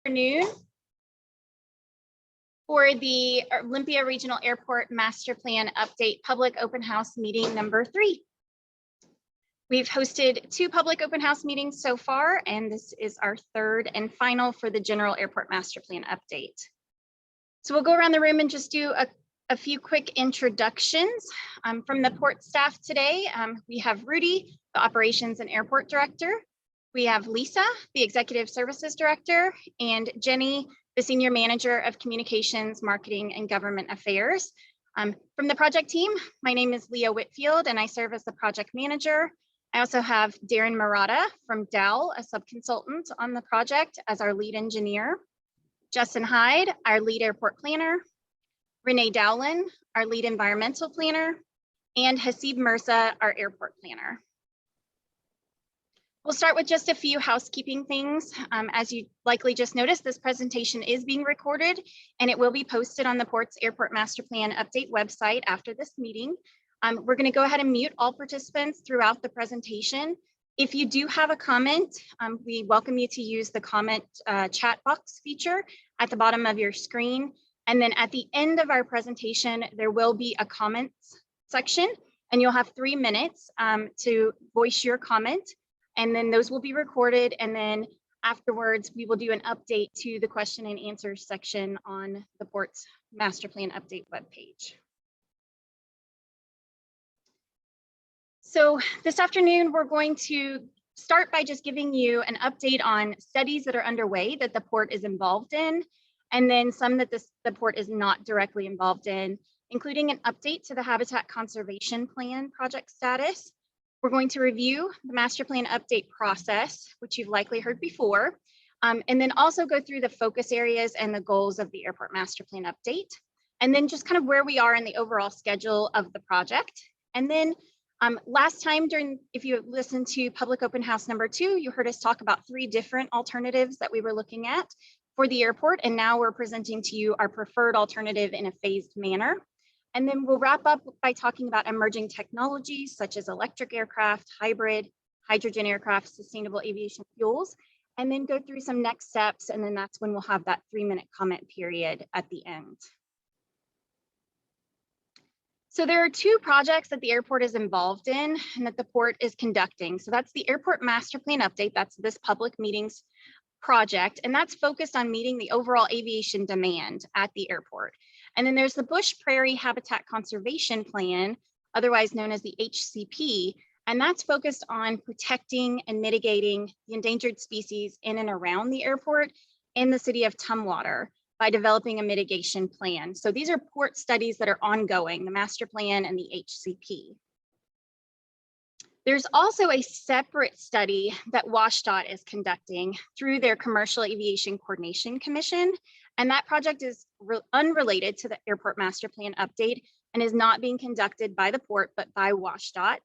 Afternoon for the Olympia Regional Airport Master Plan Update Public Open House Meeting number 3. We've hosted 2 public open house meetings so far, and this is our 3rd and final for the General Airport Master Plan Update. So we'll go around the room and just do a few quick introductions. From the port staff today, we have Rudy, the Operations and Airport Director. We have Lisa, the Executive Services Director, and Jenny, the Senior Manager of Communications, Marketing, and Government Affairs. From the project team, my name is Leah Whitfield, and I serve as the project manager. I also have Darren Murata from Dell, a sub-consultant on the project, as our lead engineer. Justin Hyde, our lead airport planner. Renee Dowlin, our lead environmental planner. And Hasib Mirza, our airport planner. We'll start with just a few housekeeping things. As you likely just noticed, this presentation is being recorded and it will be posted on the Port's Airport Master Plan Update website after this meeting. We're going to go ahead and mute all participants throughout the presentation. If you do have a comment, we welcome you to use the comment chat box feature at the bottom of your screen. And then at the end of our presentation, there will be a comments section and you'll have 3 minutes to voice your comment. And then those will be recorded. And then afterwards, we will do an update to the question and answer section on the Port's Master Plan Update webpage. So this afternoon, we're going to start by just giving you an update on studies that are underway that the Port is involved in, and then some that the Port is not directly involved in, including an update to the Habitat Conservation Plan project status. We're going to review the master plan update process, which you've likely heard before, and then also go through the focus areas and the goals of the airport master plan update, and then just kind of where we are in the overall schedule of the project. And then last time if you listened to public open house number 2, you heard us talk about 3 different alternatives that we were looking at for the airport. And now we're presenting to you our preferred alternative in a phased manner. And then we'll wrap up by talking about emerging technologies such as electric aircraft, hybrid, hydrogen aircraft, sustainable aviation fuels, and then go through some next steps. And then that's when we'll have that 3-minute comment period at the end. So there are 2 projects that the airport is involved in and that the Port is conducting. So that's the Airport Master Plan Update, that's this public meetings project, and that's focused on meeting the overall aviation demand at the airport. And then there's the Busch Prairie Habitat Conservation Plan, otherwise known as the HCP, and that's focused on protecting and mitigating the endangered species in and around the airport in the city of Tumwater by developing a mitigation plan. So these are port studies that are ongoing, the master plan and the HCP. There's also a separate study that WSDOT is conducting through their Commercial Aviation Coordination Commission. And that project is unrelated to the Airport Master Plan Update and is not being conducted by the Port, but by WSDOT.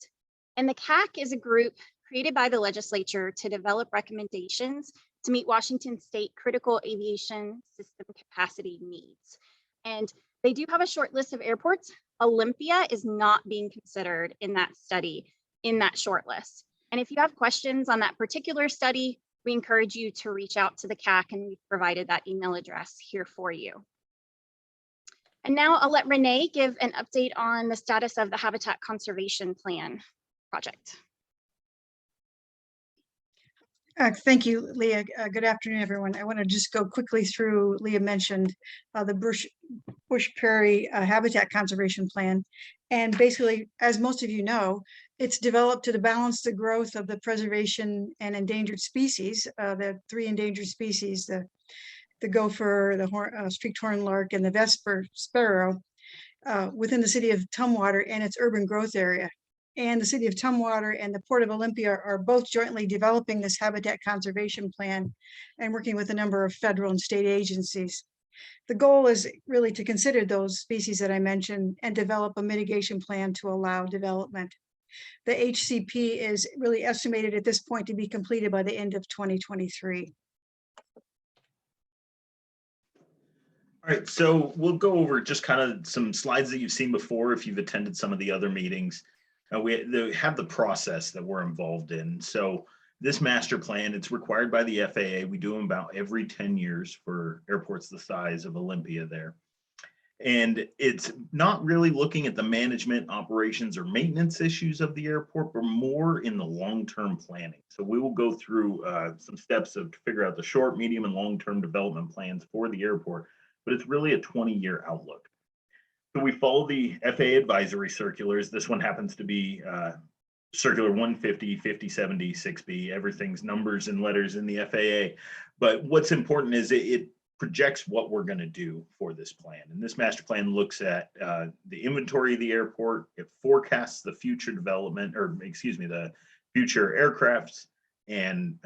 And the CAC is a group created by the legislature to develop recommendations to meet Washington State critical aviation system capacity needs. And they do have a short list of airports. Olympia is not being considered in that study, in that short list. And if you have questions on that particular study, we encourage you to reach out to the CAC, and we've provided that email address here for you. And now I'll let Renee give an update on the status of the Habitat Conservation Plan project. Thank you, Leah. Good afternoon, everyone. I want to just go quickly through, Leah mentioned the Busch Prairie Habitat Conservation Plan. And basically, as most of you know, it's developed to balance the growth of the preservation and endangered species, the 3 endangered species, the gopher, the streaked horned lark, and the vesper sparrow within the city of Tumwater and its urban growth area. And the city of Tumwater and the Port of Olympia are both jointly developing this habitat conservation plan and working with a number of federal and state agencies. The goal is really to consider those species that I mentioned and develop a mitigation plan to allow development. The HCP is really estimated at this point to be completed by the end of 2023. All right, so we'll go over just kind of some slides that you've seen before if you've attended some of the other meetings. We have the process that we're involved in. So This master plan, it's required by the FAA. We do them about every 10 years for airports the size of Olympia there. And it's not really looking at the management, operations, or maintenance issues of the airport, but more in the long-term planning. So we will go through some steps to figure out the short, medium, and long-term development plans for the airport, but it's really a 20-year outlook. So we follow the FAA advisory circulars. This one happens to be Circular 150, 5070, 6B. Everything's numbers and letters in the FAA. But what's important is it projects what we're going to do for this plan. And this master plan looks at the inventory of the airport. It forecasts the future development, or excuse me, the future aircrafts and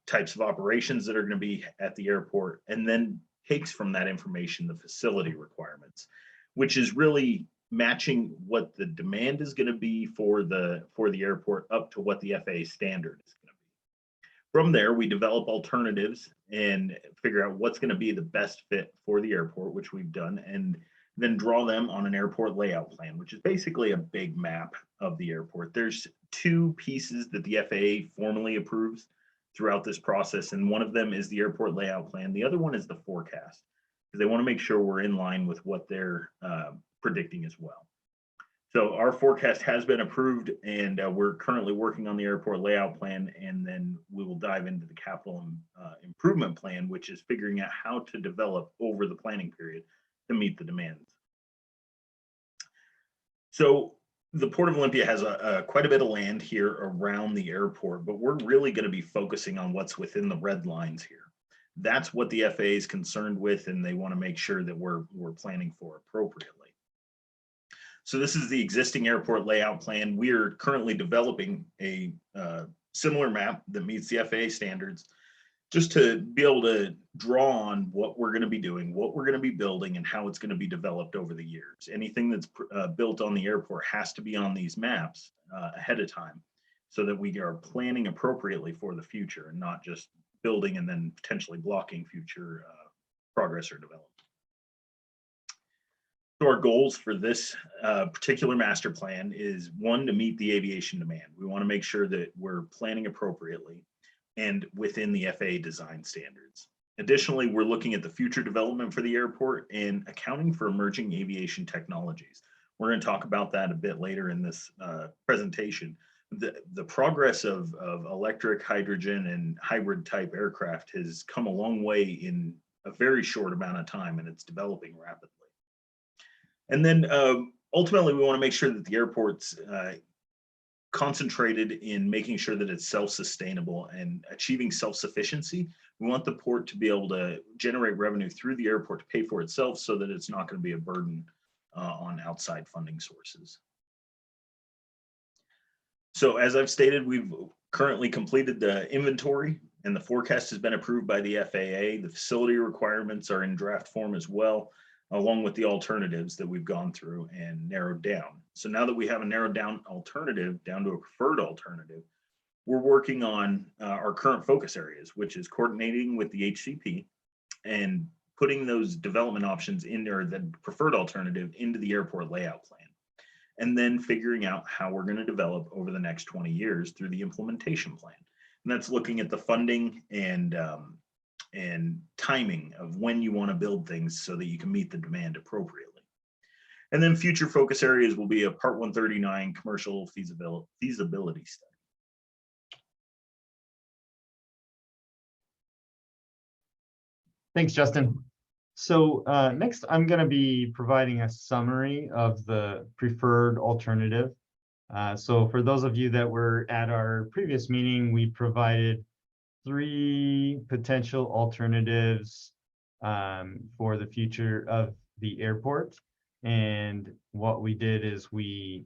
types of operations that are going to be at the airport, and then takes from that information the facility requirements, which is really matching what the demand is going to be for the airport up to what the FAA standard is going to be. From there, we develop alternatives and figure out what's going to be the best fit for the airport, which we've done, and then draw them on an airport layout plan, which is basically a big map of the airport. There's two pieces that the FAA formally approves throughout this process, and one of them is the airport layout plan. The other one is the forecast, because they want to make sure we're in line with what they're predicting as well. So our forecast has been approved, and we're currently working on the airport layout plan, and then we will dive into the capital improvement plan, which is figuring out how to develop over the planning period to meet the demands. So the Port of Olympia has quite a bit of land here around the airport, but we're really going to be focusing on what's within the red lines here. That's what the FAA is concerned with, and they want to make sure that we're planning for appropriately. So this is the existing airport layout plan. We are currently developing a similar map that meets the FAA standards, just to be able to draw on what we're going to be doing, what we're going to be building, and how it's going to be developed over the years. Anything that's built on the airport has to be on these maps ahead of time, so that we are planning appropriately for the future and not just building and then potentially blocking future progress or development. So our goals for this particular master plan is, one, to meet the aviation demand. We want to make sure that we're planning appropriately and within the FAA design standards. Additionally, we're looking at the future development for the airport and accounting for emerging aviation technologies. We're going to talk about that a bit later in this presentation. The progress of electric, hydrogen, and hybrid type aircraft has come a long way in a very short amount of time, and it's developing rapidly. And then ultimately, we want to make sure that the airport's concentrated in making sure that it's self-sustainable and achieving self-sufficiency. We want the port to be able to generate revenue through the airport to pay for itself, so that it's not going to be a burden on outside funding sources. So as I've stated, we've currently completed the inventory, and the forecast has been approved by the FAA. The facility requirements are in draft form as well, along with the alternatives that we've gone through and narrowed down. So now that we have a narrowed down alternative down to a preferred alternative, we're working on our current focus areas, which is coordinating with the HCP and putting those development options in, or the preferred alternative, into the airport layout plan, and then figuring out how we're going to develop over the next 20 years through the implementation plan. And that's looking at the funding and timing of when you want to build things so that you can meet the demand appropriately. And then future focus areas will be a Part 139 commercial feasibility study. Thanks, Justin. So next, I'm going to be providing a summary of the preferred alternative. So for those of you that were at our previous meeting, we provided 3 potential alternatives for the future of the airport. And what we did is we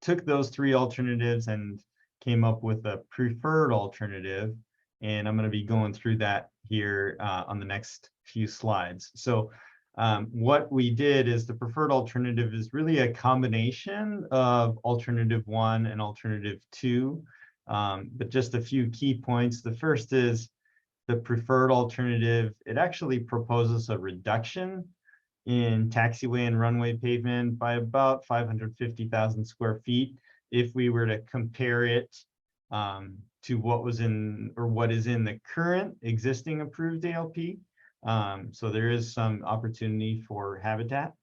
took those 3 alternatives and came up with a preferred alternative. And I'm going to be going through that here on the next few slides. So what we did is, the preferred alternative is really a combination of alternative 1 and alternative 2. But just a few key points. The first is the preferred alternative. It actually proposes a reduction in taxiway and runway pavement by about 550,000 square feet if we were to compare it to what was in or what is in the current existing approved ALP. So there is some opportunity for habitat.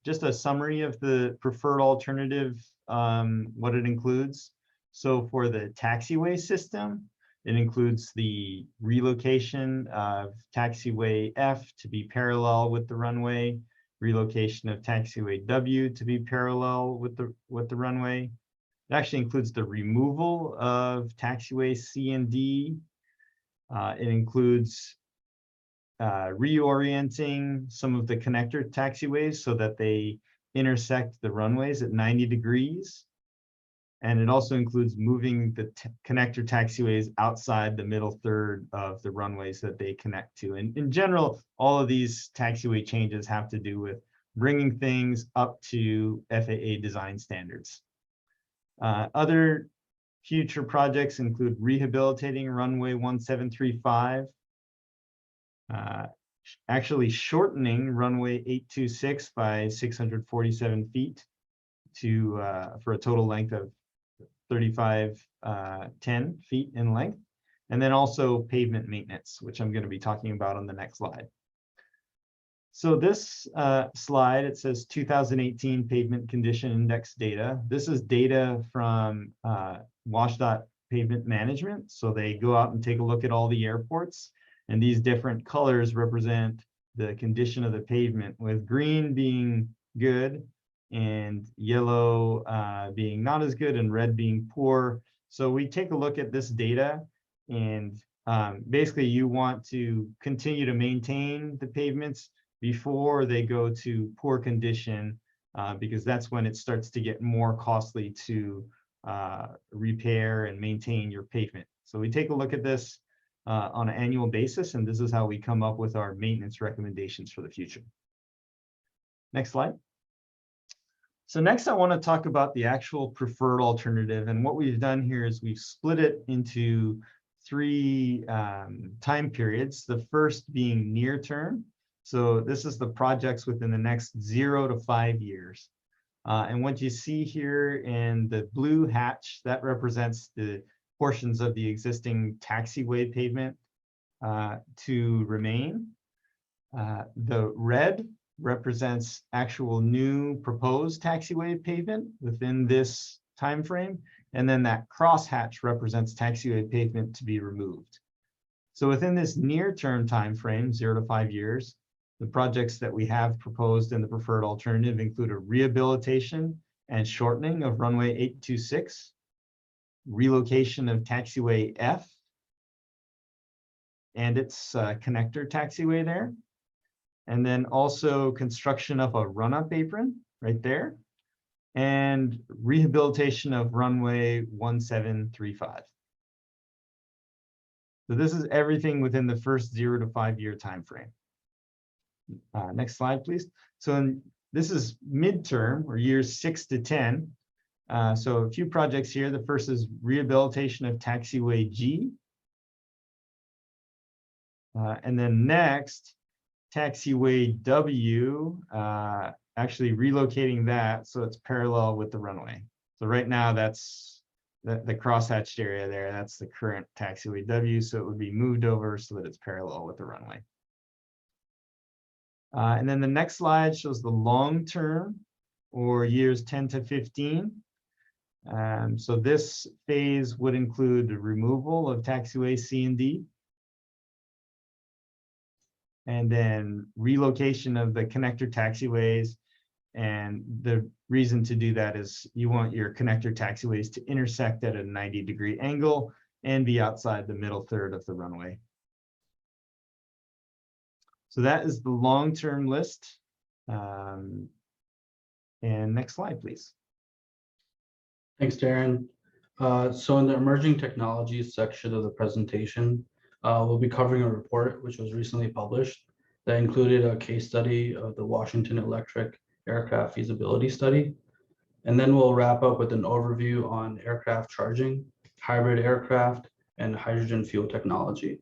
Just a summary of the preferred alternative, what it includes. So for the taxiway system, it includes the relocation of taxiway F to be parallel with the runway, relocation of taxiway W to be parallel with the runway. It actually includes the removal of taxiway C and D. It includes reorienting some of the connector taxiways so that they intersect the runways at 90 degrees. And it also includes moving the connector taxiways outside the middle third of the runways that they connect to. And in general, all of these taxiway changes have to do with bringing things up to FAA design standards. Other future projects include rehabilitating runway 1735, actually shortening runway 826 by 647 feet to for a total length of 3510 feet in length, and then also pavement maintenance, which I'm going to be talking about on the next slide. So this slide, it says 2018 pavement condition index data. This is data from WashDOT pavement management. So they go out and take a look at all the airports, and these different colors represent the condition of the pavement, with green being good and yellow being not as good and red being poor. So we take a look at this data, and basically you want to continue to maintain the pavements before they go to poor condition, because that's when it starts to get more costly to repair and maintain your pavement. So we take a look at this on an annual basis, and this is how we come up with our maintenance recommendations for the future. Next slide. So next I want to talk about the actual preferred alternative, and what we've done here is we've split it into three time periods, the first being near term. So this is the projects within the next 0 to 5 years. And what you see here in the blue hatch, that represents the portions of the existing taxiway pavement to remain. The red represents actual new proposed taxiway pavement within this time frame, and then that crosshatch represents taxiway pavement to be removed. So within this near-term time frame, 0 to 5 years, the projects that we have proposed in the preferred alternative include a rehabilitation and shortening of runway 826, relocation of taxiway F and its connector taxiway there, and then also construction of a run-up apron right there, and rehabilitation of runway 1735. So this is everything within the first 0 to 5 year time frame. Next slide, please. So this is midterm, or years 6 to 10. So a few projects here. The first is rehabilitation of taxiway G. And then next, taxiway W, actually relocating that so it's parallel with the runway. So right now that's the crosshatched area there. That's the current taxiway W. So it would be moved over so that it's parallel with the runway. And then the next slide shows the long term, or years 10 to 15. So this phase would include the removal of taxiway C and D, and then relocation of the connector taxiways. And the reason to do that is you want your connector taxiways to intersect at a 90-degree angle and be outside the middle third of the runway. So that is the long-term list. And next slide, please. Thanks, Darren. So in the emerging technologies section of the presentation, we'll be covering a report which was recently published that included a case study of the Washington Electric Aircraft Feasibility Study. And then we'll wrap up with an overview on aircraft charging, hybrid aircraft, and hydrogen fuel technology.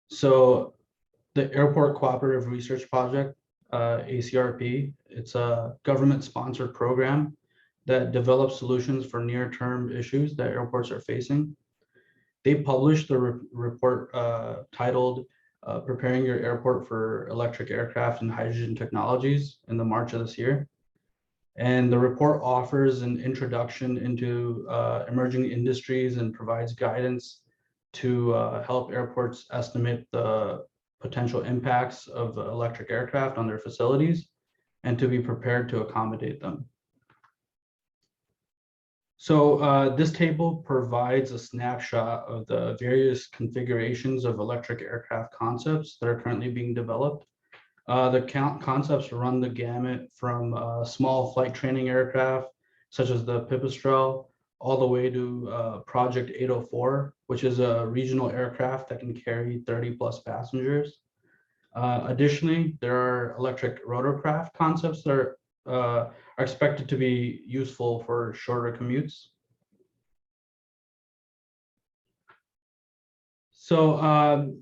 So the Airport Cooperative Research Project, ACRP, it's a government-sponsored program that develops solutions for near-term issues that airports are facing. They published the report titled Preparing Your Airport for Electric Aircraft and Hydrogen Technologies in the March of this year. And the report offers an introduction into emerging industries and provides guidance to help airports estimate the potential impacts of electric aircraft on their facilities and to be prepared to accommodate them. So this table provides a snapshot of the various configurations of electric aircraft concepts that are currently being developed. The concepts run the gamut from small flight training aircraft, such as the Pipistrel, all the way to Project 804, which is a regional aircraft that can carry 30 plus passengers. Additionally, there are electric rotorcraft concepts that are expected to be useful for shorter commutes. So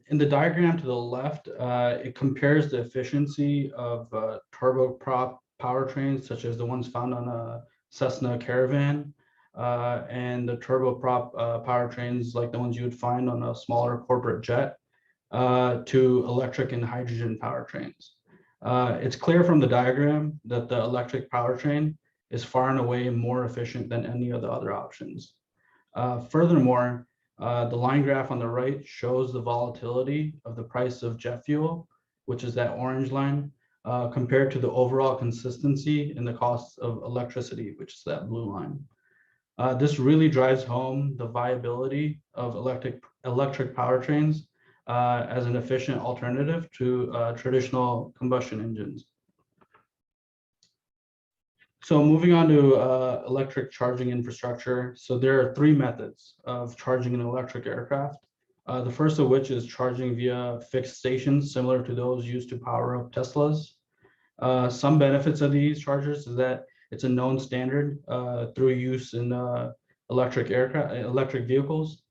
in the diagram to the left, it compares the efficiency of turboprop powertrains, such as the ones found on a Cessna Caravan, and the turboprop powertrains like the ones you would find on a smaller corporate jet, to electric and hydrogen powertrains. It's clear from the diagram that the electric powertrain is far and away more efficient than any of the other options. Furthermore, the line graph on the right shows the volatility of the price of jet fuel, which is that orange line, compared to the overall consistency in the cost of electricity, which is that blue line. This really drives home the viability of electric powertrains as an efficient alternative to traditional combustion engines. So moving on to electric charging infrastructure. So there are three methods of charging an electric aircraft. The first of which is charging via fixed stations, similar to those used to power up Teslas. Some benefits of these chargers is that it's a known standard through use in electric vehicles.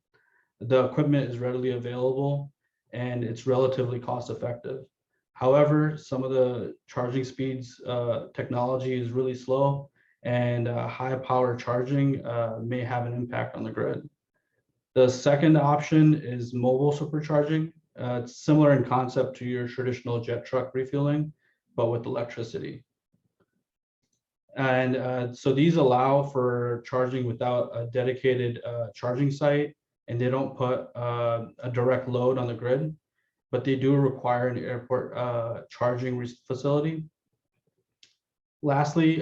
The equipment is readily available and it's relatively cost effective. However, some of the charging speeds technology is really slow, and high power charging may have an impact on the grid. The second option is mobile supercharging. It's similar in concept to your traditional jet truck refueling, but with electricity. And so these allow for charging without a dedicated charging site, and they don't put a direct load on the grid, but they do require an airport charging facility. Lastly,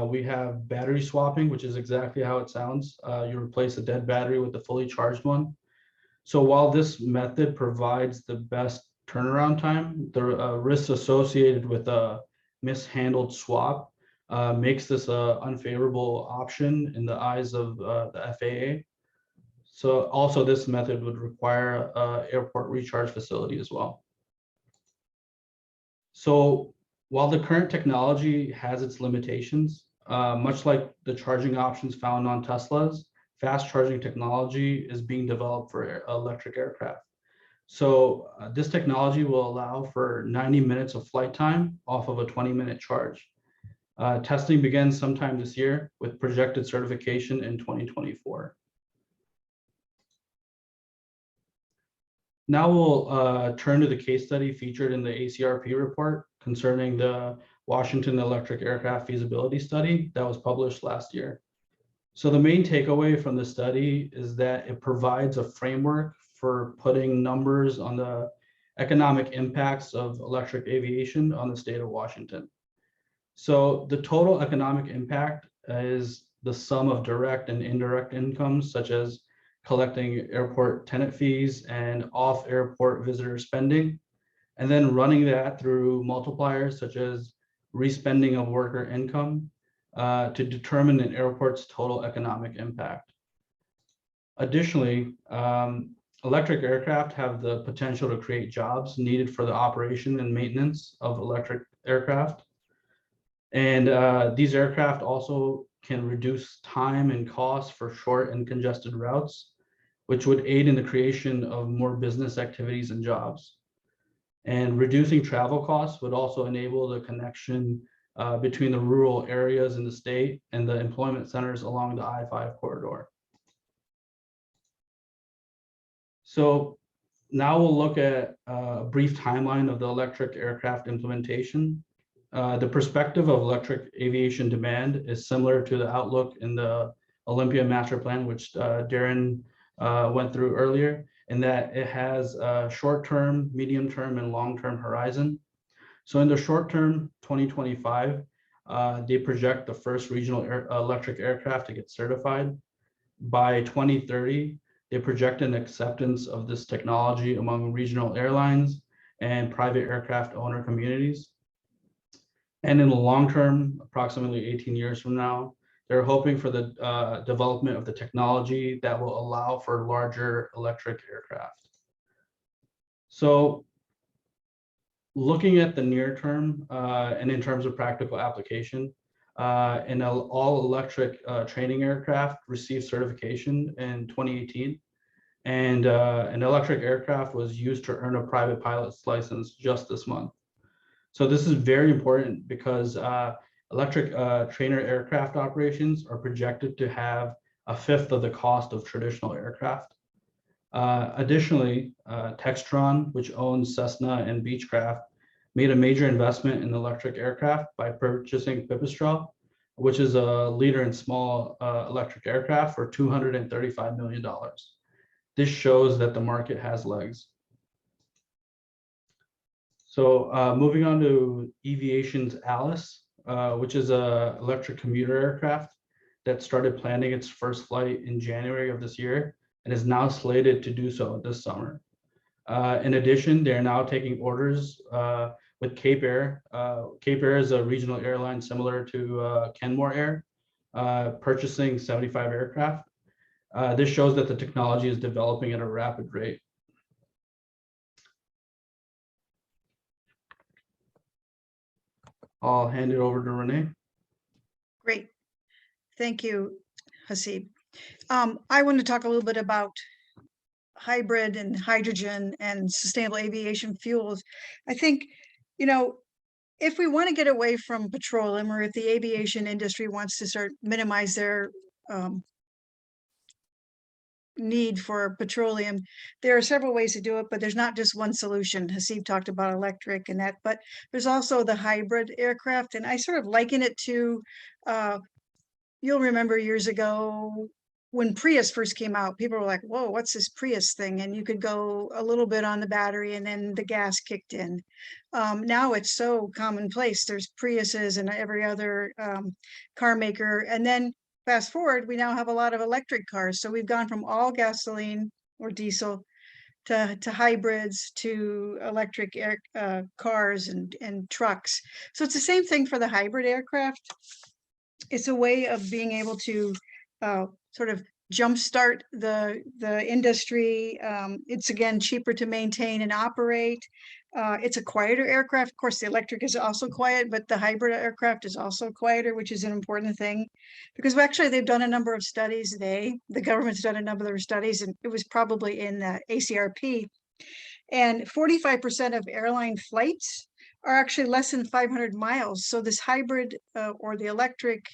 we have battery swapping, which is exactly how it sounds. You replace a dead battery with a fully charged one. So while this method provides the best turnaround time, the risks associated with a mishandled swap makes this an unfavorable option in the eyes of the FAA. So also this method would require an airport recharge facility as well. So while the current technology has its limitations, much like the charging options found on Teslas, fast charging technology is being developed for electric aircraft. So this technology will allow for 90 minutes of flight time off of a 20-minute charge. Testing begins sometime this year with projected certification in 2024. Now we'll turn to the case study featured in the ACRP report concerning the Washington Electric Aircraft Feasibility Study that was published last year. So the main takeaway from the study is that it provides a framework for putting numbers on the economic impacts of electric aviation on the state of Washington. So the total economic impact is the sum of direct and indirect incomes, such as collecting airport tenant fees and off-airport visitor spending, and then running that through multipliers such as respending of worker income to determine an airport's total economic impact. Additionally, electric aircraft have the potential to create jobs needed for the operation and maintenance of electric aircraft. And these aircraft also can reduce time and cost for short and congested routes, which would aid in the creation of more business activities and jobs. And reducing travel costs would also enable the connection between the rural areas in the state and the employment centers along the I-5 corridor. So now we'll look at a brief timeline of the electric aircraft implementation. The perspective of electric aviation demand is similar to the outlook in the Olympia Master Plan, which Darren went through earlier, in that it has a short-term, medium-term, and long-term horizon. So in the short term, 2025, they project the first regional electric aircraft to get certified. By 2030, they project an acceptance of this technology among regional airlines and private aircraft owner communities. And in the long term, approximately 18 years from now, they're hoping for the development of the technology that will allow for larger electric aircraft. So looking at the near term and in terms of practical application, an all-electric training aircraft received certification in 2018, and an electric aircraft was used to earn a private pilot's license just this month. So this is very important because electric trainer aircraft operations are projected to have a fifth of the cost of traditional aircraft. Additionally, Textron, which owns Cessna and Beechcraft, made a major investment in electric aircraft by purchasing Pipistrel, which is a leader in small electric aircraft, for $235 million. This shows that the market has legs. So moving on to Aviation's Alice, which is an electric commuter aircraft that started planning its first flight in January of this year and is now slated to do so this summer. In addition, they're now taking orders with Cape Air. Cape Air is a regional airline similar to Kenmore Air, purchasing 75 aircraft. This shows that the technology is developing at a rapid rate. I'll hand it over to Renee. Great. Thank you, Hasib. I want to talk a little bit about hybrid and hydrogen and sustainable aviation fuels. I think, you know, if we want to get away from petroleum, or if the aviation industry wants to start minimize their need for petroleum, there are several ways to do it, but there's not just one solution. Hasib talked about electric and that, but there's also the hybrid aircraft. And I sort of liken it to, you'll remember years ago when Prius first came out, people were like, whoa, what's this Prius thing? And you could go a little bit on the battery and then the gas kicked in. Now it's so commonplace. There's Priuses and every other car maker. And then fast forward, we now have a lot of electric cars. So we've gone from all gasoline or diesel to hybrids to electric cars and trucks. So it's the same thing for the hybrid aircraft. It's a way of being able to sort of jumpstart the industry. It's again cheaper to maintain and operate. It's a quieter aircraft. Of course, the electric is also quiet, but the hybrid aircraft is also quieter, which is an important thing, because they've done a number of studies. The government's done a number of studies, and it was probably in the ACRP. And 45% of airline flights are actually less than 500 miles. So this hybrid or the electric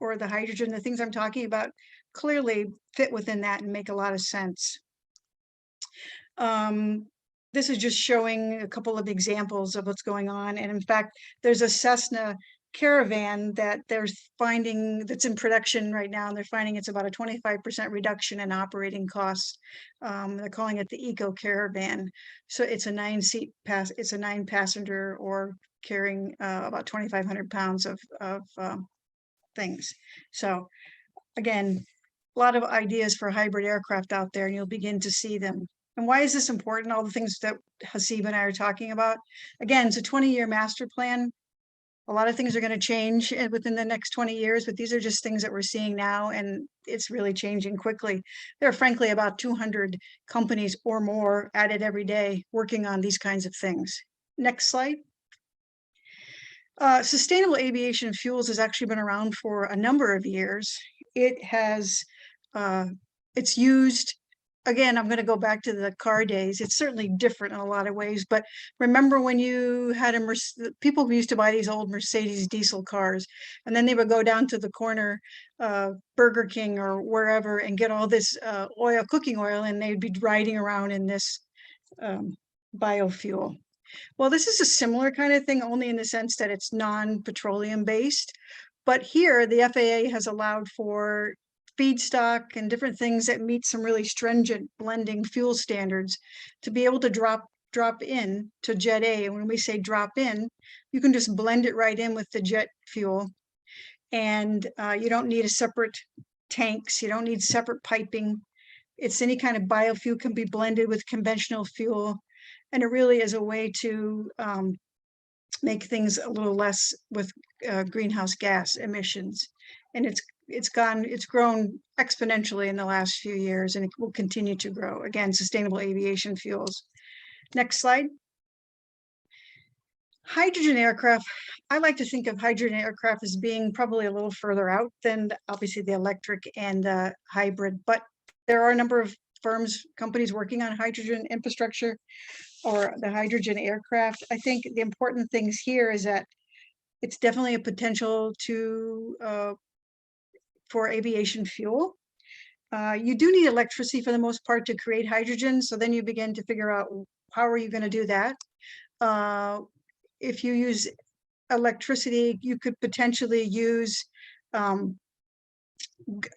or the hydrogen, the things I'm talking about, clearly fit within that and make a lot of sense. This is just showing a couple of examples of what's going on. And in fact, there's a Cessna Caravan that they're finding that's in production right now, and they're finding it's about a 25% reduction in operating costs. They're calling it the Eco Caravan. So it's a 9-passenger or carrying about 2,500 pounds of things. So again, a lot of ideas for hybrid aircraft out there, and you'll begin to see them. And why is this important? All the things that Hasib and I are talking about. Again, it's a 20-year master plan. A lot of things are going to change within the next 20 years, but these are just things that we're seeing now, and it's really changing quickly. There are frankly about 200 companies or more added every day working on these kinds of things. Next slide. Sustainable aviation fuels has actually been around for a number of years. It's used again, I'm going to go back to the car days. It's certainly different in a lot of ways, but remember when you had people who used to buy these old Mercedes diesel cars, and then they would go down to the corner Burger King or wherever and get all this oil, cooking oil, and they'd be riding around in this biofuel. Well, this is a similar kind of thing, only in the sense that it's non-petroleum based. But here, the FAA has allowed for feedstock and different things that meet some really stringent blending fuel standards to be able to drop in to Jet A. And when we say drop in, you can just blend it right in with the jet fuel. And you don't need a separate tanks. You don't need separate piping. It's any kind of biofuel can be blended with conventional fuel. And it really is a way to make things a little less with greenhouse gas emissions. And it's grown exponentially in the last few years, and it will continue to grow. Again, sustainable aviation fuels. Next slide. Hydrogen aircraft. I like to think of hydrogen aircraft as being probably a little further out than obviously the electric and the hybrid, but there are a number of companies working on hydrogen infrastructure or the hydrogen aircraft. I think the important things here is that it's definitely a potential for aviation fuel. You do need electricity for the most part to create hydrogen. So then you begin to figure out how are you going to do that? If you use electricity, you could potentially use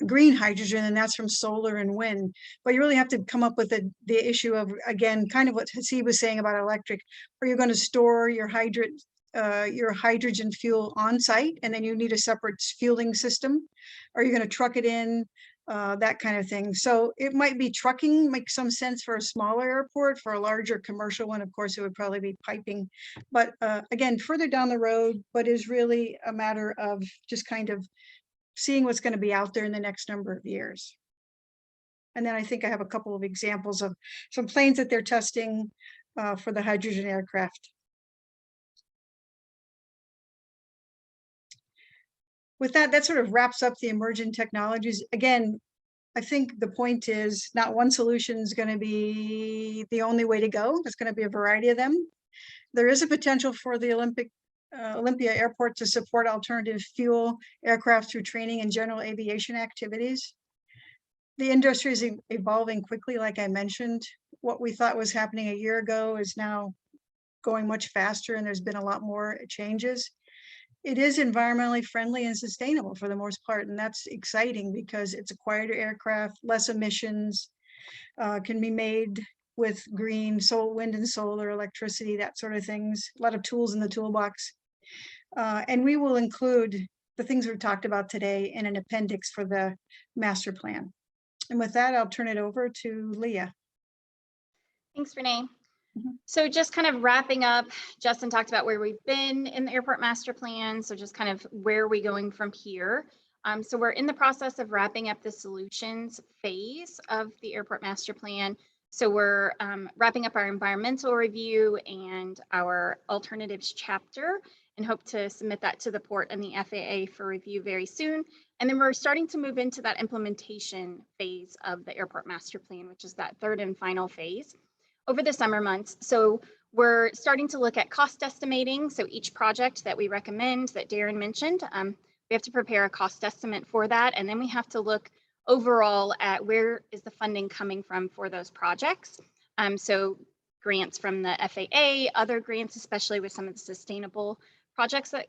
green hydrogen, and that's from solar and wind. But you really have to come up with the issue of, again, kind of what Hasib was saying about electric. Are you going to store your hydrogen fuel on site, and then you need a separate fueling system? Are you going to truck it in? That kind of thing. So it might be trucking makes some sense for a smaller airport. For a larger commercial one, of course, it would probably be piping. But again, further down the road, but is really a matter of just kind of seeing what's going to be out there in the next number of years. And then I think I have a couple of examples of some planes that they're testing for the hydrogen aircraft. With that, that sort of wraps up the emerging technologies. Again, I think the point is not one solution is going to be the only way to go. There's going to be a variety of them. There is a potential for the Olympia Airport to support alternative fuel aircraft through training and general aviation activities. The industry is evolving quickly, like I mentioned. What we thought was happening a year ago is now going much faster, and there's been a lot more changes. It is environmentally friendly and sustainable for the most part, and that's exciting because it's a quieter aircraft, less emissions, can be made with green, wind and solar, electricity, that sort of things, a lot of tools in the toolbox. And we will include the things we've talked about today in an appendix for the master plan. And with that, I'll turn it over to Leah. Thanks, Renee. So just kind of wrapping up, Justin talked about where we've been in the airport master plan. So just kind of where are we going from here? So we're in the process of wrapping up the solutions phase of the airport master plan. So we're wrapping up our environmental review and our alternatives chapter, and hope to submit that to the port and the FAA for review very soon. And then we're starting to move into that implementation phase of the airport master plan, which is that third and final phase over the summer months. So we're starting to look at cost estimating. So each project that we recommend that Darren mentioned, we have to prepare a cost estimate for that. And then we have to look overall at where is the funding coming from for those projects. So grants from the FAA, other grants, especially with some of the sustainable projects that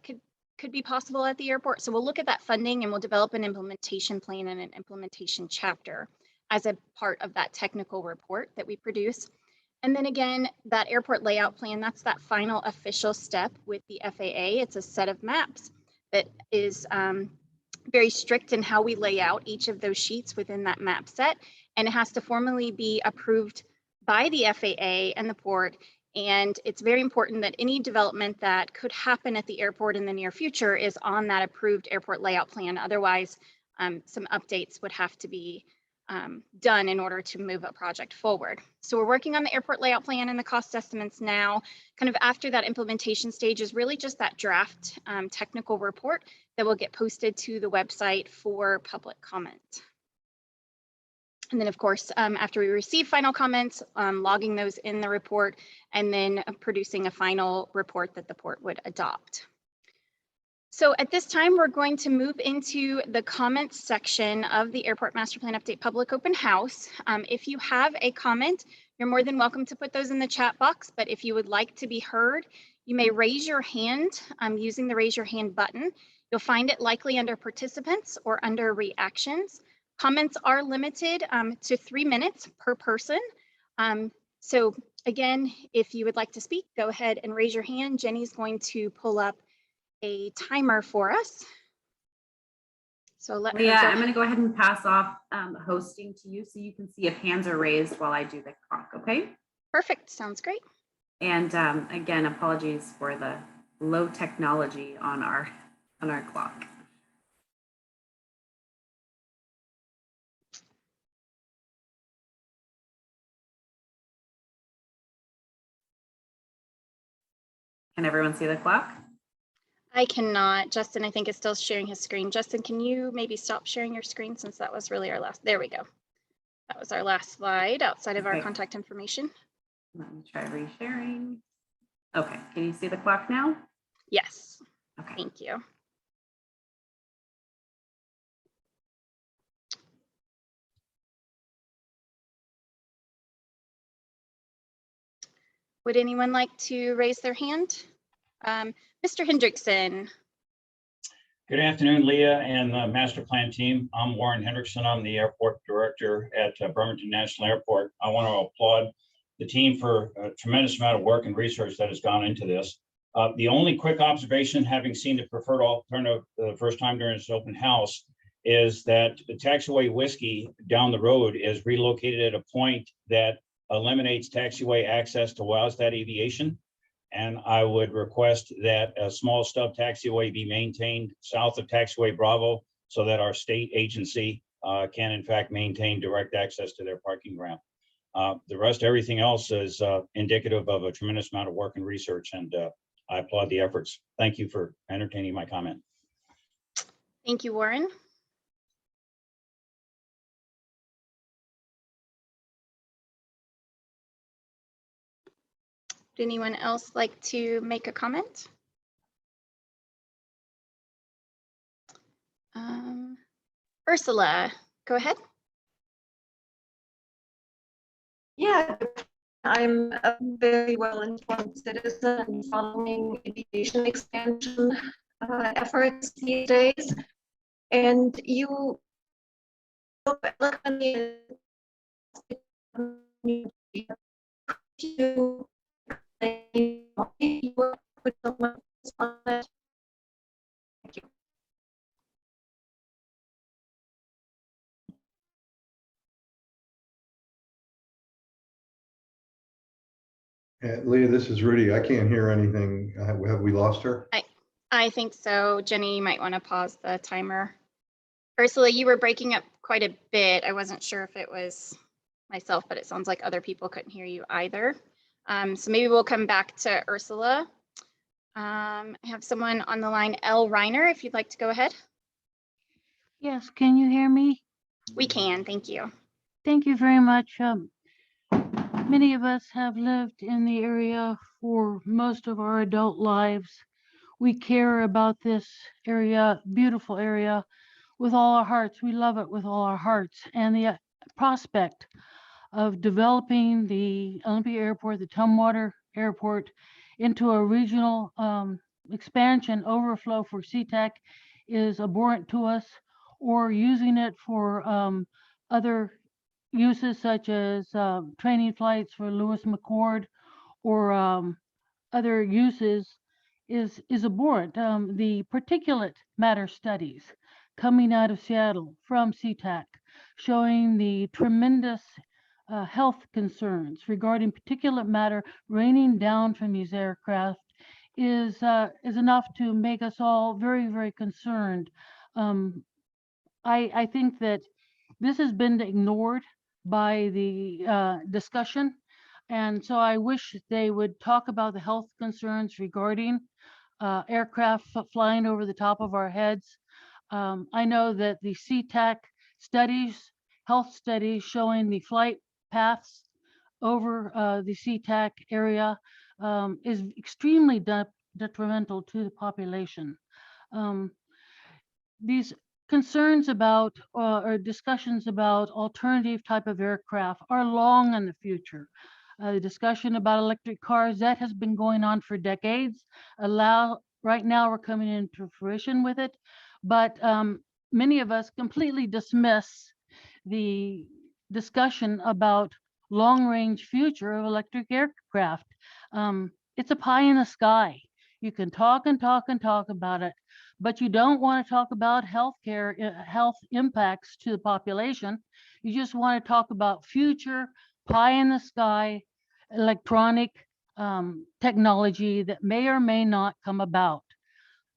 could be possible at the airport. So we'll look at that funding and we'll develop an implementation plan and an implementation chapter as a part of that technical report that we produce. And then again, that airport layout plan, that's that final official step with the FAA. It's a set of maps that is very strict in how we lay out each of those sheets within that map set. And it has to formally be approved by the FAA and the port. And it's very important that any development that could happen at the airport in the near future is on that approved airport layout plan. Otherwise, some updates would have to be done in order to move a project forward. So we're working on the airport layout plan and the cost estimates now. Kind of after that implementation stage is really just that draft technical report that will get posted to the website for public comment. And then, of course, after we receive final comments, logging those in the report, and then producing a final report that the port would adopt. So at this time, we're going to move into the comments section of the Airport Master Plan Update Public Open House. If you have a comment, you're more than welcome to put those in the chat box, but if you would like to be heard, you may raise your hand using the raise your hand button. You'll find it likely under participants or under reactions. Comments are limited to 3 minutes per person. So again, if you would like to speak, go ahead and raise your hand. Jenny's going to pull up a timer for us. So let Leah, her I'm going to go ahead and pass off hosting to you so you can see if hands are raised while I do the clock, okay? Perfect, sounds great. And again, apologies for the low technology on our clock. Can everyone see the clock? I cannot. Justin, I think, is still sharing his screen. Justin, can you maybe stop sharing your screen since that was really our last, there we go. That was our last slide outside of our Okay. contact information. Let me try resharing. Okay, can you see the clock now? Yes, Okay. thank you. Would anyone like to raise their hand? Mr. Hendrickson. Good afternoon, Leah and the master plan team. I'm Warren Hendrickson. I'm the airport director at Bremerton National Airport. I want to applaud the team for a tremendous amount of work and research that has gone into this. The only quick observation, having seen the preferred alternative the first time during this open house, is that the taxiway whiskey down the road is relocated at a point that eliminates taxiway access to Wildstad Aviation. And I would request that a small stub taxiway be maintained south of taxiway Bravo so that our state agency can in fact maintain direct access to their parking ramp. The rest, everything else is indicative of a tremendous amount of work and research, and I applaud the efforts. Thank you for entertaining my comment. Thank you, Warren. Would anyone else like to make a comment? Ursula, go ahead. Yeah, I'm a very well-informed citizen following aviation expansion efforts these days. And you look at me, you put someone on it. Thank you. Leah, this is Rudy. I can't hear anything. Have we lost her? I think so. Jenny, you might want to pause the timer. Ursula, you were breaking up quite a bit. I wasn't sure if it was myself, but it sounds like other people couldn't hear you either. So maybe we'll come back to Ursula. I have someone on the line, L. Reiner, if you'd like to go ahead. Yes, can you hear me? We can, thank you. Thank you very much. Many of us have lived in the area for most of our adult lives. We care about this area, beautiful area, with all our hearts. We love it with all our hearts. And the prospect of developing the Olympia Airport, the Tumwater Airport, into a regional expansion overflow for SeaTac is abhorrent to us, or using it for other uses such as training flights for Lewis McChord or other uses is abhorrent. The particulate matter studies coming out of Seattle from SeaTac showing the tremendous health concerns regarding particulate matter raining down from these aircraft is enough to make us all very, very concerned. I think that this has been ignored by the discussion. And so I wish they would talk about the health concerns regarding aircraft flying over the top of our heads. I know that the SeaTac studies health study showing the flight paths over the SeaTac area is extremely detrimental to the population. These concerns about or discussions about alternative type of aircraft are long in the future. The discussion about electric cars, that has been going on for decades. Right now we're coming into fruition with it, but many of us completely dismiss the discussion about long-range future of electric aircraft. It's a pie in the sky. You can talk and talk and talk about it, but you don't want to talk about health impacts to the population. You just want to talk about future pie in the sky electronic technology that may or may not come about.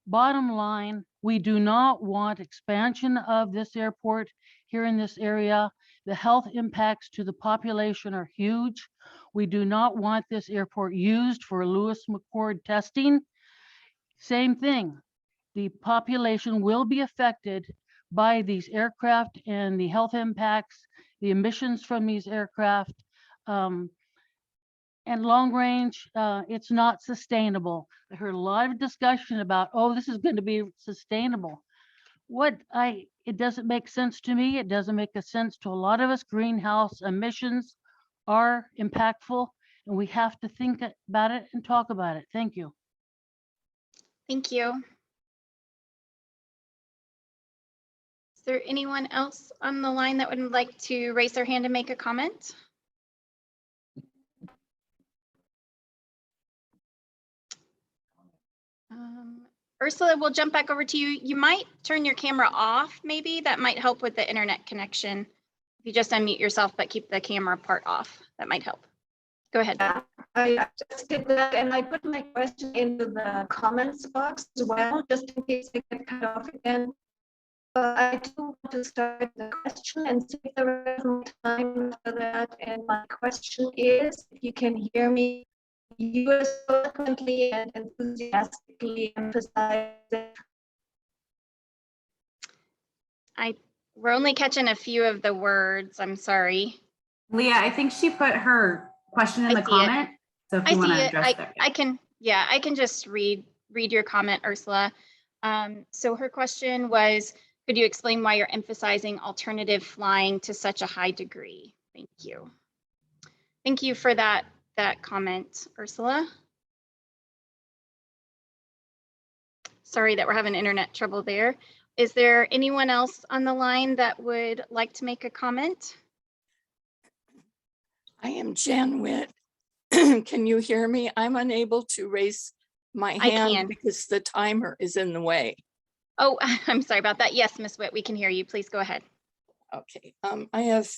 Bottom line, we do not want expansion of this airport here in this area. The health impacts to the population are huge. We do not want this airport used for Lewis McChord testing. Same thing. The population will be affected by these aircraft and the health impacts, the emissions from these aircraft. And long range, it's not sustainable. I heard a lot of discussion about, oh, this is going to be sustainable. It doesn't make sense to me. It doesn't make a sense to a lot of us. Greenhouse emissions are impactful, and we have to think about it and talk about it. Thank you. Thank you. Is there anyone else on the line that would like to raise their hand and make a comment? Ursula, we'll jump back over to you. You might turn your camera off, maybe. That might help with the internet connection. If you just unmute yourself, but keep the camera part off, that might help. Go ahead. I just did that, and I put my question into the comments box as well, just in case I get cut off again. But I do want to start the question and save the rest of my time for that. And my question is, if you can hear me, you so eloquently and enthusiastically emphasize it. We're only catching a few of the words. I'm sorry. Leah, I think she put her question in I the see comment. So if I you want see to it. address that. I can just read your comment, Ursula. So her question was, could you explain why you're emphasizing alternative flying to such a high degree? Thank you. Thank you for that comment, Ursula. Sorry that we're having internet trouble there. Is there anyone else on the line that would like to make a comment? I am Jan Witt. Can you hear me? I'm unable to raise my hand because the timer is in the way. Oh, I'm sorry about that. Yes, Ms. Witt, we can hear you. Please go ahead. Okay, I have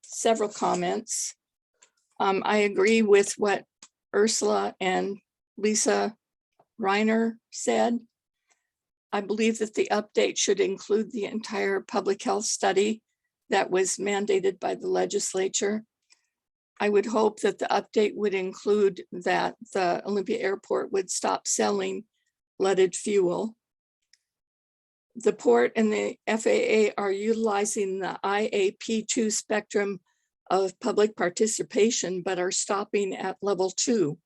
several comments. I agree with what Ursula and Lisa Reiner said. I believe that the update should include the entire public health study that was mandated by the legislature. I would hope that the update would include that the Olympia Airport would stop selling leaded fuel. The port and the FAA are utilizing the IAP2 spectrum of public participation, but are stopping at level 2.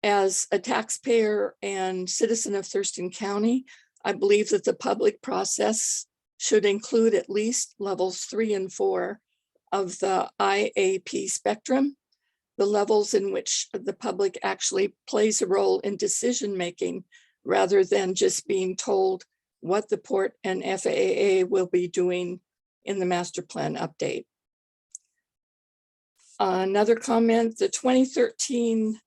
As a taxpayer and citizen of Thurston County, I believe that the public process should include at least levels 3 and 4 of the IAP spectrum, the levels in which the public actually plays a role in decision-making rather than just being told what the port and FAA will be doing in the master plan update. Another comment, the 2013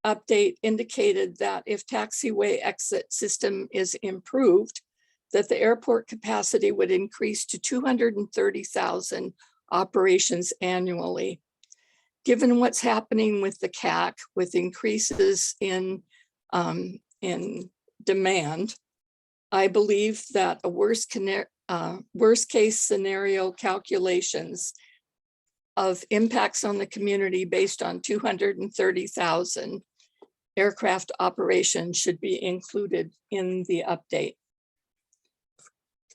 update indicated that if taxiway exit system is improved, that the airport capacity would increase to 230,000 operations annually. Given what's happening with the CAC, with increases in demand, I believe that a worst case scenario calculations of impacts on the community based on 230,000 aircraft operations should be included in the update.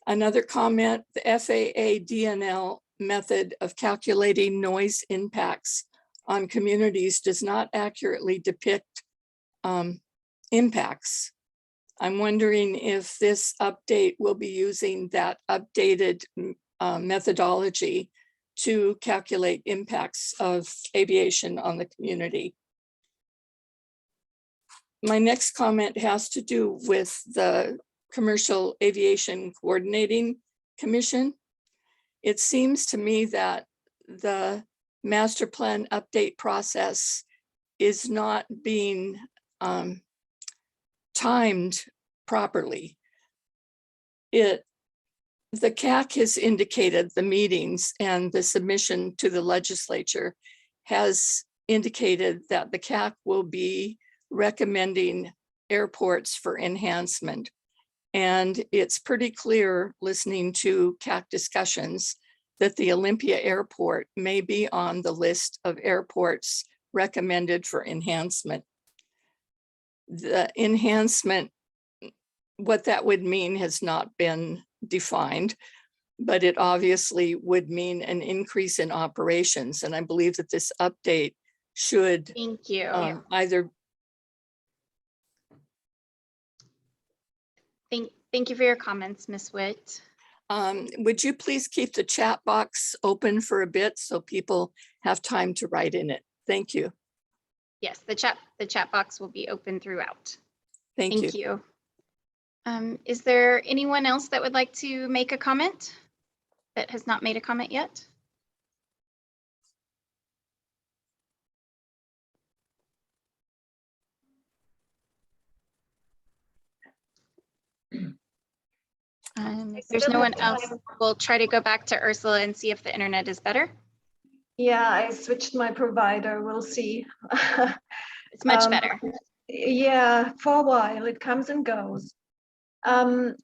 Another comment, the FAA DNL method of calculating noise impacts on communities does not accurately depict impacts. I'm wondering if this update will be using that updated methodology to calculate impacts of aviation on the community. My next comment has to do with the Commercial Aviation Coordinating Commission. It seems to me that the master plan update process is not being timed properly. The CAC has indicated the meetings, and the submission to the legislature has indicated that the CAC will be recommending airports for enhancement. And it's pretty clear, listening to CAC discussions, that the Olympia Airport may be on the list of airports recommended for enhancement. The enhancement, what that would mean has not been defined, but it obviously would mean an increase in operations. And I believe that this update should Thank you. either. Thank you for your comments, Ms. Witt. Would you please keep the chat box open for a bit so people have time to write in it? Thank you. Yes, the chat box will be open throughout. Thank you. Thank you. Is there anyone else that would like to make a comment that has not made a comment yet? If there's no one else, we'll try to go back to Ursula and see if the internet is better. Yeah, I switched my provider. We'll see. It's much better. Yeah, for a while, it comes and goes. I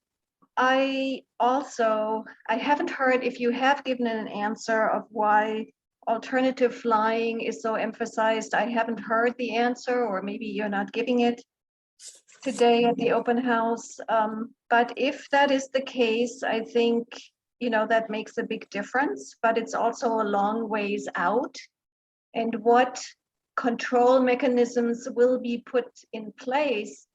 haven't heard if you have given an answer of why alternative flying is so emphasized. I haven't heard the answer, or maybe you're not giving it today at the open house. But if that is the case, I think, that makes a big difference, but it's also a long ways out. And what control mechanisms will be put in place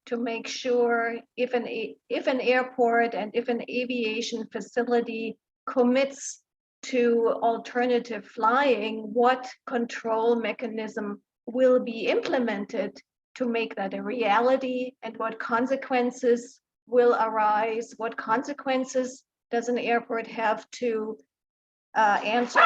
to make sure if an airport and if an aviation facility commits to alternative flying, what control mechanism will be implemented to make that a reality, and what consequences will arise? What consequences does an airport have to answer?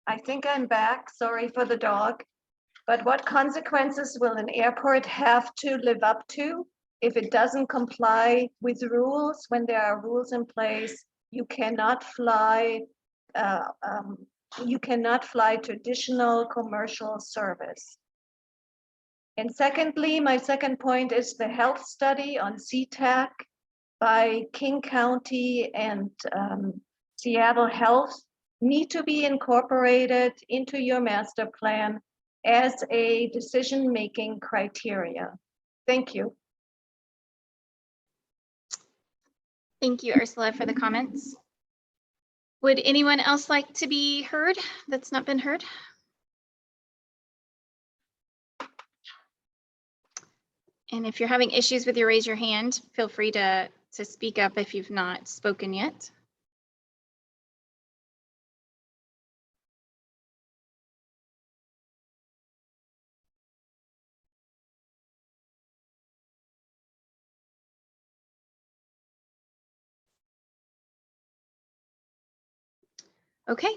I think I'm back. Sorry for the dog. But what consequences will an airport have to live up to if it doesn't comply with rules? When there are rules in place, you cannot fly. You cannot fly traditional commercial service. And secondly, my second point is the health study on SeaTac by King County and Seattle Health need to be incorporated into your master plan as a decision-making criteria. Thank you. Thank you, Ursula, for the comments. Would anyone else like to be heard that's not been heard? And if you're having issues with your raise your hand, feel free to speak up if you've not spoken yet. Okay,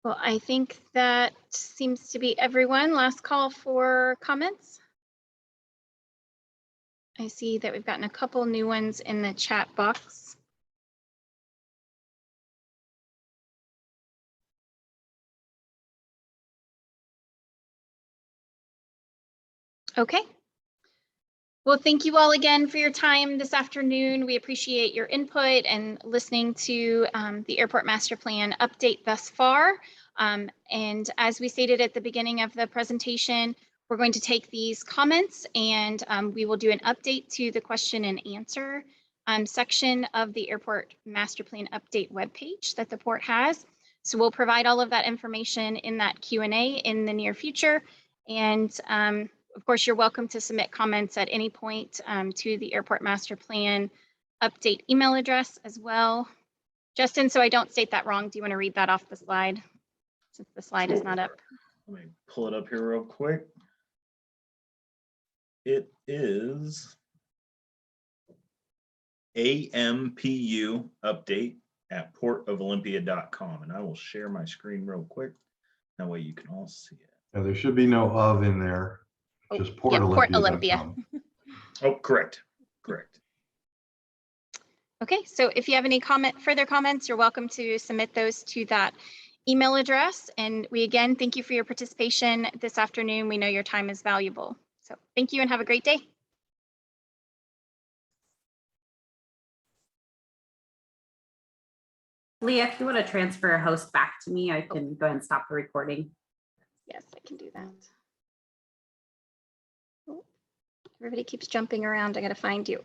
well, I think that seems to be everyone. Last call for comments. I see that we've gotten a couple new ones in the chat box. Okay. Well, thank you all again for your time this afternoon. We appreciate your input and listening to the Airport Master Plan update thus far. And as we stated at the beginning of the presentation, we're going to take these comments and we will do an update to the question and answer section of the Airport Master Plan update webpage that the port has. So we'll provide all of that information in that Q&A in the near future. And of course, you're welcome to submit comments at any point to the Airport Master Plan update email address as well. Justin, so I don't state that wrong, do you want to read that off the slide? Since the slide is not up. Let me pull it up here real quick. It is AMPU update at portofolympia.com. And I will share my screen real quick. That way you can all see it. Now, there should be no of in there, just Yeah, Port Olympia. portolympia.com. Oh, correct. Correct. Okay, so if you have any further comments, you're welcome to submit those to that email address. And we again, thank you for your participation this afternoon. We know your time is valuable. So thank you and have a great day. Leah, if you want to transfer a host back to me, I can go ahead and stop the recording. Yes, I can do that. Oh, everybody keeps jumping around. I got to find you.